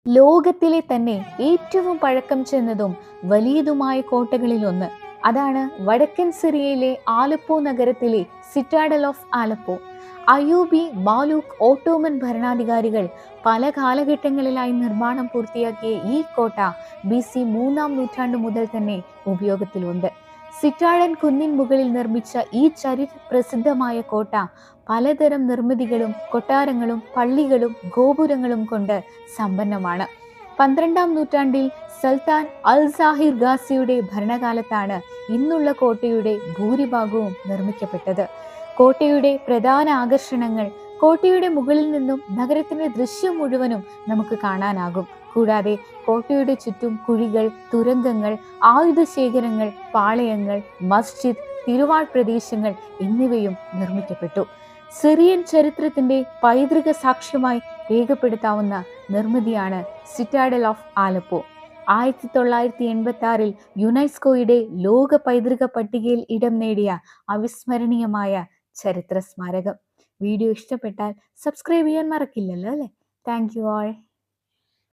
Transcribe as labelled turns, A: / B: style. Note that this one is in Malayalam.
A: ലോകത്തിലെ തന്നെ ഏറ്റവും പഴക്കം ചെന്നതും വലിയതുമായ കോട്ടകളിലൊന്ന്. അതാണ് വടക്കൻ സിറിയയിലെ ആലപ്പോ നഗരത്തിലെ സിറ്റാഡൽ ഓഫ് ആലപ്പോ. അയൂബി, മാലൂക്ക്, ഓട്ടോമൻ ഭരണാധികാരികൾ പല കാലഘട്ടങ്ങളിലായി നിർമ്മാണം പൂർത്തിയാക്കിയ ഈ കോട്ട BC 3-ാം നൂറ്റാണ്ടു മുതൽ തന്നെ ഉപയോഗത്തിലുണ്ട്. സിറ്റാഡൻ കുന്നിൻ മുകളിൽ നിർമ്മിച്ച ഈ പ്രസിദ്ധമായ കോട്ട പലതരം നിർമ്മിതികളും കൊട്ടാരങ്ങളും പള്ളികളും ഗോപുരങ്ങളും കൊണ്ട് സമ്പന്നമാണ്. 12-ാം നൂറ്റാണ്ടിൽ സുൽത്താൻ അൽ സാഹിർ ഗാസിയുടെ ഭരണകാലത്താണ് ഇന്നുള്ള കോട്ടയുടെ ഭൂരിഭാഗവും നിർമ്മിക്കപ്പെട്ടത്. കോട്ടയുടെ പ്രധാന ആകർഷണങ്ങൾ കോട്ടയുടെ മുകളിൽ നിന്നും നഗരത്തിന്റെ ദൃശ്യം മുഴുവനും നമുക്ക് കാണാനാകും. കൂടാതെ കോട്ടയുടെ ചുറ്റും കുഴികൾ, തുരങ്കങ്ങൾ, ആയുധശേഖരങ്ങൾ, പാളയങ്ങൾ, മസ്ജിദ്, തിരുവാൾ പ്രദേശങ്ങൾ എന്നിവയും നിർമ്മിക്കപ്പെട്ടു. സിറിയൻ ചരിത്രത്തിന്റെ പൈതൃക സാക്ഷ്യമായി രേഖപ്പെടുത്താവുന്ന നിർമ്മിതിയാണ് സിറ്റാഡൽ ഓഫ് ആലപ്പോ. 1986-ൽ യുനെസ്കോയുടെ ലോക പൈതൃക പട്ടികയിൽ ഇടം നേടിയ അവിസ്മരണീയമായ ചരിത്ര സ്മാരകം. വീഡിയോ ഇഷ്ടപ്പെട്ടാൽ സബ്സ്ക്രൈബ് ചെയ്യാൻ മറക്കില്ലല്ലോ അല്ലേ? Thank you all.